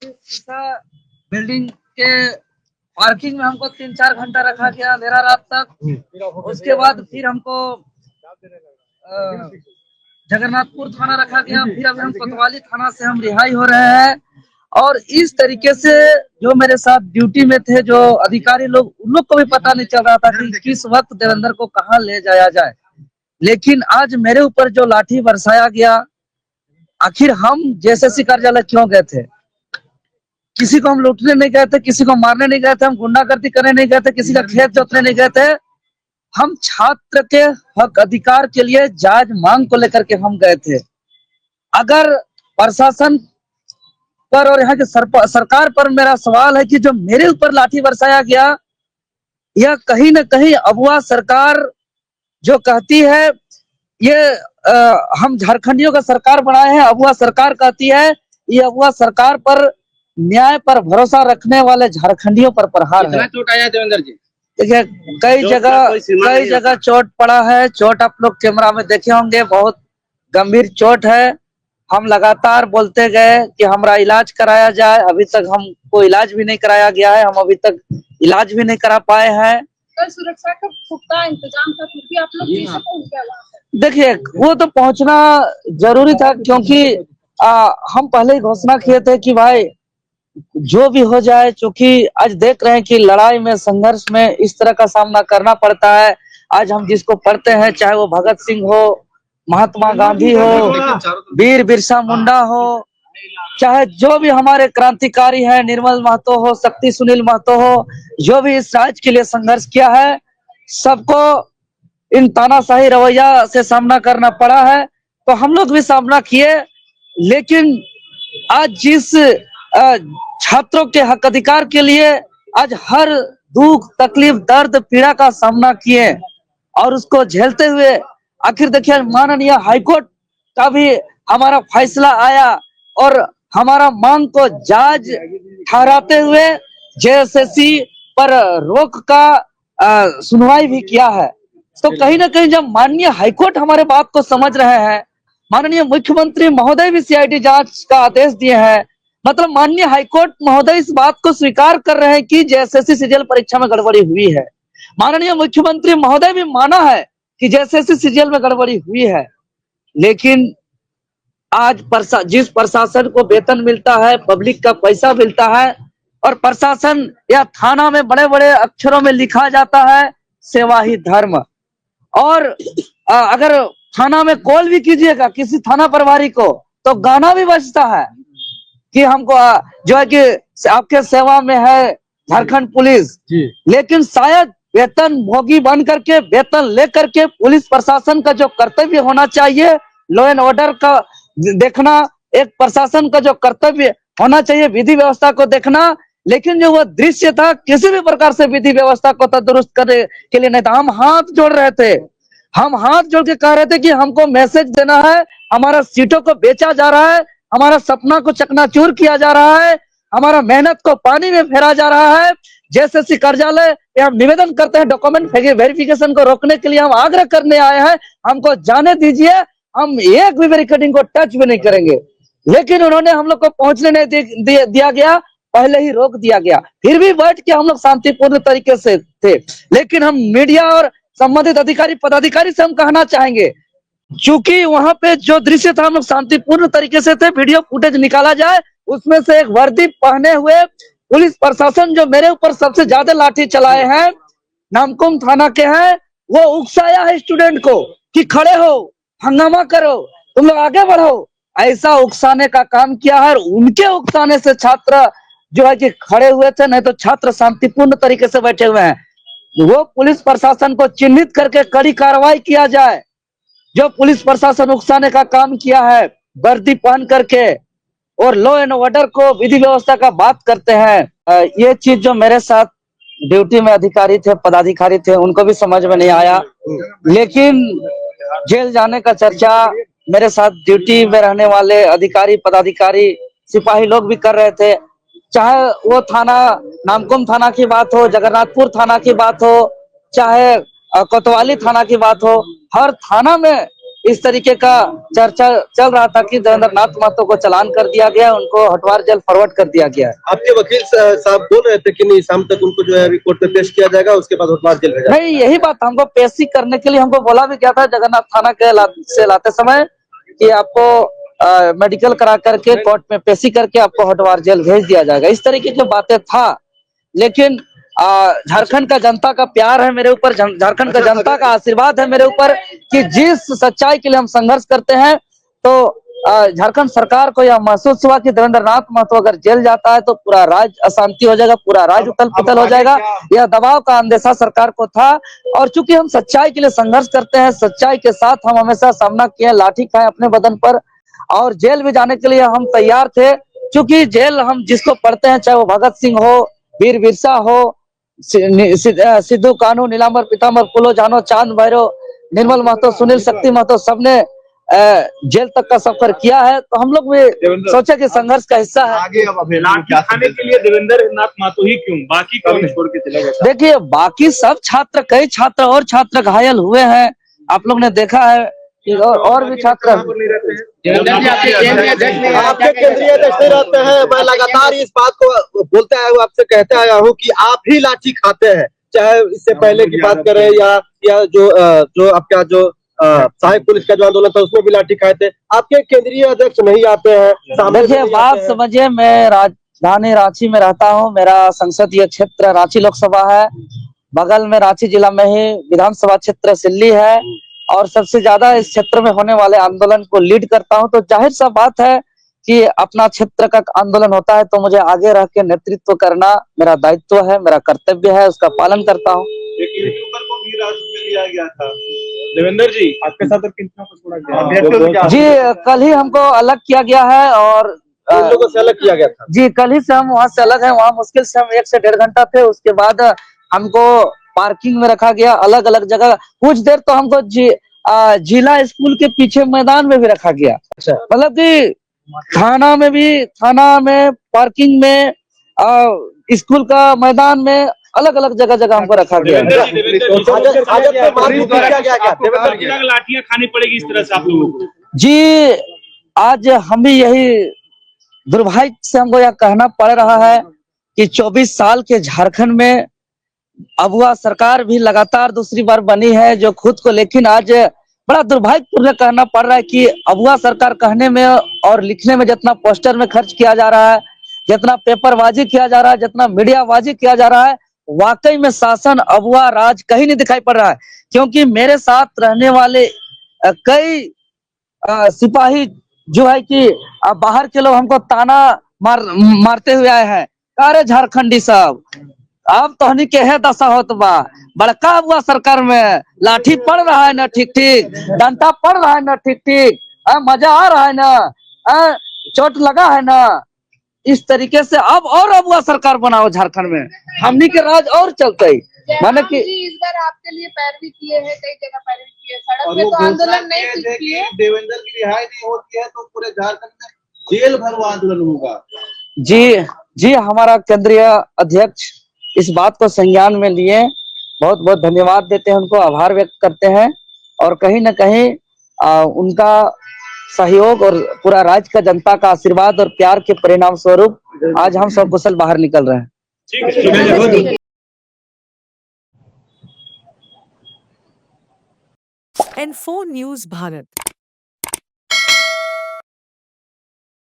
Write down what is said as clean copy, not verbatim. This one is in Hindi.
बिल्डिंग के पार्किंग में हमको 3-4 घंटा रखा गया अंधेरा रात तक। उसके बाद फिर हमको जगन्नाथपुर थाना रखा गया, फिर अभी हम कोतवाली थाना से हम रिहाई हो रहे हैं। और इस तरीके से जो मेरे साथ ड्यूटी में थे जो अधिकारी लोग, उन लोग को भी पता नहीं चल रहा था कि किस वक्त देवेंद्र को कहाँ ले जाया जाए। लेकिन आज मेरे ऊपर जो लाठी बरसाया गया, आखिर हम जेएसएससी कार्यालय क्यों गए थे? किसी को हम लूटने नहीं गए थे, किसी को मारने नहीं गए थे, हम गुंडागर्दी करने नहीं गए थे, किसी का खेत जोतने नहीं गए थे। हम छात्र के हक अधिकार के लिए जायज मांग को लेकर के हम गए थे। अगर प्रशासन पर और यहाँ के सरकार पर मेरा सवाल है कि जो मेरे ऊपर लाठी बरसाया गया, यह कहीं न कहीं अगुआ सरकार जो कहती है ये हम झारखंडियों का सरकार बनाए हैं, अगुआ सरकार कहती है, ये अगुआ सरकार पर न्याय पर भरोसा रखने वाले झारखंडियों पर प्रहार है। चोट आया देवेंद्र जी? देखिए कई जगह चोट पड़ा है। चोट आप लोग कैमरा में देखे होंगे, बहुत गंभीर चोट है। हम लगातार बोलते गए कि हमारा इलाज कराया जाए, अभी तक हमको इलाज भी नहीं कराया गया है, हम अभी तक इलाज भी नहीं करा पाए हैं। सुरक्षा का पुख्ता इंतजाम था, फिर भी आप लोग कैसे पहुंच गए? देखिए वो तो पहुंचना जरूरी था, क्योंकि हम पहले ही घोषणा किए थे कि भाई जो भी हो जाए, क्योंकि आज देख रहे हैं कि लड़ाई में, संघर्ष में इस तरह का सामना करना पड़ता है। आज हम जिसको पढ़ते हैं, चाहे वो भगत सिंह हो, महात्मा गांधी हो, वीर बिरसा मुंडा हो, चाहे जो भी हमारे क्रांतिकारी हैं, निर्मल महतो हो, शक्ति सुनील महतो हो, जो भी इस राज्य के लिए संघर्ष किया है, सबको इन तानाशाही रवैया से सामना करना पड़ा है। तो हम लोग भी सामना किए, लेकिन आज जिस छात्रों के हक अधिकार के लिए आज हर दुख, तकलीफ, दर्द, पीड़ा का सामना किए और उसको झेलते हुए आखिर देखिए माननीय हाईकोर्ट का भी हमारा फैसला आया और हमारा मांग को जायज ठहराते हुए जेएसएससी पर रोक का सुनवाई भी किया है। तो कहीं ना कहीं जब माननीय हाईकोर्ट हमारे बात को समझ रहे हैं, माननीय मुख्यमंत्री महोदय भी सीआईडी जांच का आदेश दिए हैं, मतलब माननीय हाईकोर्ट महोदय इस बात को स्वीकार कर रहे हैं कि जेएसएससी सीजीएल परीक्षा में गड़बड़ी हुई है। माननीय मुख्यमंत्री महोदय भी माना है कि जेएसएससी सीजीएल में गड़बड़ी हुई है। लेकिन आज जिस प्रशासन को वेतन मिलता है, पब्लिक का पैसा मिलता है, और प्रशासन या थाना में बड़े बड़े अक्षरों में लिखा जाता है सेवा ही धर्म, और अगर थाना में कॉल भी कीजिएगा किसी थाना प्रभारी को तो गाना भी बजता है कि हमको जो है कि आपके सेवा में है झारखंड पुलिस। लेकिन शायद वेतन भोगी बन करके, वेतन लेकर के पुलिस प्रशासन का जो कर्तव्य होना चाहिए, लॉ एंड ऑर्डर का देखना, एक प्रशासन का जो कर्तव्य होना चाहिए विधि व्यवस्था को देखना, लेकिन जो वो दृश्य था किसी भी प्रकार से विधि व्यवस्था को दुरुस्त करने के लिए नहीं था। हम हाथ जोड़ रहे थे, हम हाथ जोड़ के कह रहे थे कि हमको मैसेज देना है, हमारा सीटों को बेचा जा रहा है, हमारा सपना को चकनाचूर किया जा रहा है, हमारा मेहनत को पानी में फेरा जा रहा है। जेएसएससी कार्यालय हम निवेदन करते हैं, डॉक्यूमेंट वेरिफिकेशन को रोकने के लिए हम आग्रह करने आए हैं, हमको जाने दीजिए, हम एक भी बैरिकेडिंग को टच भी नहीं करेंगे। लेकिन उन्होंने हम लोग को पहुंचने नहीं दिया गया, पहले ही रोक दिया गया। फिर भी बैठ के हम लोग शांतिपूर्ण तरीके से थे। लेकिन हम मीडिया और संबंधित अधिकारी पदाधिकारी से हम कहना चाहेंगे, चूंकि वहां पे जो दृश्य था हम लोग शांतिपूर्ण तरीके से थे, वीडियो फुटेज निकाला जाए, उसमें से एक वर्दी पहने हुए पुलिस प्रशासन जो मेरे ऊपर सबसे ज्यादा लाठी चलाए हैं, नामकुम थाना के हैं, वो उकसाया है स्टूडेंट को कि खड़े हो, हंगामा करो, तुम लोग आगे बढ़ो, ऐसा उकसाने का काम किया है। उनके उकसाने से छात्र जो है कि खड़े हुए थे, नहीं तो छात्र शांतिपूर्ण तरीके से बैठे हुए हैं। वो पुलिस प्रशासन को चिन्हित करके कड़ी कार्रवाई किया जाए। जो पुलिस प्रशासन उकसाने का काम किया है वर्दी पहन करके और लॉ एंड ऑर्डर को, विधि व्यवस्था का बात करते हैं, ये चीज जो मेरे साथ ड्यूटी में अधिकारी थे, पदाधिकारी थे, उनको भी समझ में नहीं आया। लेकिन जेल जाने का चर्चा मेरे साथ ड्यूटी में रहने वाले अधिकारी, पदाधिकारी, सिपाही लोग भी कर रहे थे। चाहे वो थाना नामकुम थाना की बात हो, जगन्नाथपुर थाना की बात हो, चाहे कोतवाली थाना की बात हो, हर थाना में इस तरीके का चर्चा चल रहा था कि देवेंद्र नाथ महतो को चालान कर दिया गया, उनको हटवार जेल फॉरवर्ड कर दिया गया है। आपके वकील साहब बोल रहे थे कि नहीं शाम तक उनको जो है अभी कोर्ट में पेश किया जाएगा, उसके बाद हटवार जेल भेजा नहीं, यही बात हमको पेशी करने के लिए हमको बोला भी गया था जगन्नाथ थाना के से लाते समय कि आपको मेडिकल करा करके कोर्ट में पेशी करके आपको हटवार जेल भेज दिया जाएगा, इस तरीके की बातें था। लेकिन झारखंड का जनता का प्यार है मेरे ऊपर, झारखंड का जनता का आशीर्वाद है मेरे ऊपर कि जिस सच्चाई के लिए हम संघर्ष करते हैं, तो झारखंड सरकार को यह महसूस हुआ कि देवेंद्र नाथ महतो अगर जेल जाता है तो पूरा राज्य अशांति हो जाएगा, पूरा राज्य उथल पुथल हो जाएगा। यह दबाव का अंदेशा सरकार को था और चूंकि हम सच्चाई के लिए संघर्ष करते हैं, सच्चाई के साथ हम हमेशा सामना किए, लाठी खाए अपने बदन पर और जेल भी जाने के लिए हम तैयार थे। चूंकि जेल हम जिसको पढ़ते हैं, चाहे वो भगत सिंह हो, वीर बिरसा हो, सिद्धू कान्हू, नीलांबर पीताम्बर फूलो जानो, चांद भैरव, निर्मल महतो, सुनील शक्ति महतो, सबने जेल तक का सफर किया है, तो हम लोग भी सोचे कि संघर्ष का हिस्सा है। आगे अब लाठी खाने के लिए देवेंद्र नाथ महतो ही क्यों, बाकी कौन छोड़ के चले गए? देखिए, बाकी सब छात्र, कई छात्र और छात्र घायल हुए हैं, आप लोग ने देखा है कि और भी छात्र। आपके केंद्रीय अध्यक्ष नहीं रहते हैं, मैं लगातार इस बात को बोलते आया हूँ, आपसे कहते आया हूँ कि आप ही लाठी खाते हैं, चाहे इससे पहले की बात करें या जो आपका जो सहायक पुलिस का जो आंदोलन था उसमें भी लाठी खाए थे। आपके केंद्रीय अध्यक्ष नहीं आते हैं। देखिए, बात समझिए, मैं राजधानी रांची में रहता हूँ, मेरा संसदीय क्षेत्र रांची लोकसभा है, बगल में रांची जिला में ही विधानसभा क्षेत्र सिल्ली है और सबसे ज्यादा इस क्षेत्र में होने वाले आंदोलन को लीड करता हूं, तो जाहिर सा बात है कि अपना क्षेत्र का आंदोलन होता है तो मुझे आगे रह के नेतृत्व करना मेरा दायित्व है, मेरा कर्तव्य है, उसका पालन करता हूं। लिया गया था देवेंद्र जी, आपके साथ कितना को छोड़ा गया? जी, कल ही हमको अलग किया गया है और लोगों से अलग किया गया था। जी, कल ही से हम वहाँ से अलग हैं, वहाँ मुश्किल से हम 1 से 1.5 घंटा थे, उसके बाद हमको पार्किंग में रखा गया, अलग अलग जगह। कुछ देर तो हमको जिला स्कूल के पीछे मैदान में भी रखा गया। अच्छा, मतलब कि थाना में पार्किंग में स्कूल का मैदान में अलग अलग जगह हमको रखा गया। लाठियां खानी पड़ेगी इस तरह से आप लोगों को? जी, आज हम भी यही दुर्भाग्य से हमको यह कहना पड़ रहा है कि 24 साल के झारखंड में अबुआ सरकार भी लगातार दूसरी बार बनी है जो खुद को, लेकिन आज बड़ा दुर्भाग्यपूर्ण कहना पड़ रहा है कि अबुआ सरकार कहने में और लिखने में जितना पोस्टर में खर्च किया जा रहा है, जितना पेपरबाजी किया जा रहा है, जितना मीडियाबाजी किया जा रहा है, वाकई में शासन अबुआ राज कहीं नहीं दिखाई पड़ रहा है। क्योंकि मेरे साथ रहने वाले कई सिपाही जो है कि बाहर के लोग हमको ताना मारते हुए आए हैं, अरे झारखंडी साहब, अब तोहनी के है दशा होत बा, बड़का हुआ सरकार में लाठी पड़ रहा है ना ठीक ठीक, डंडा पड़ रहा है ना ठीक ठीक, मजा आ रहा है ना, चोट लगा है ना, इस तरीके से अब और अबुआ सरकार बनाओ झारखंड में, हमनी के राज और चलते। माने कि इस बार आपके लिए पैरवी किए हैं, कई जगह पैरवी किए, सड़क पे तो आंदोलन नहीं किए। देवेंद्र की रिहाई नहीं होती है तो पूरे झारखंड में जेल भर आंदोलन होगा। जी, हमारा केंद्रीय अध्यक्ष इस बात को संज्ञान में लिए, बहुत बहुत धन्यवाद देते हैं उनको, आभार व्यक्त करते हैं और कहीं न कहीं उनका सहयोग और पूरा राज्य का जनता का आशीर्वाद और प्यार के परिणाम स्वरूप आज हम सब कुशल बाहर निकल रहे हैं। N4 News Bharat।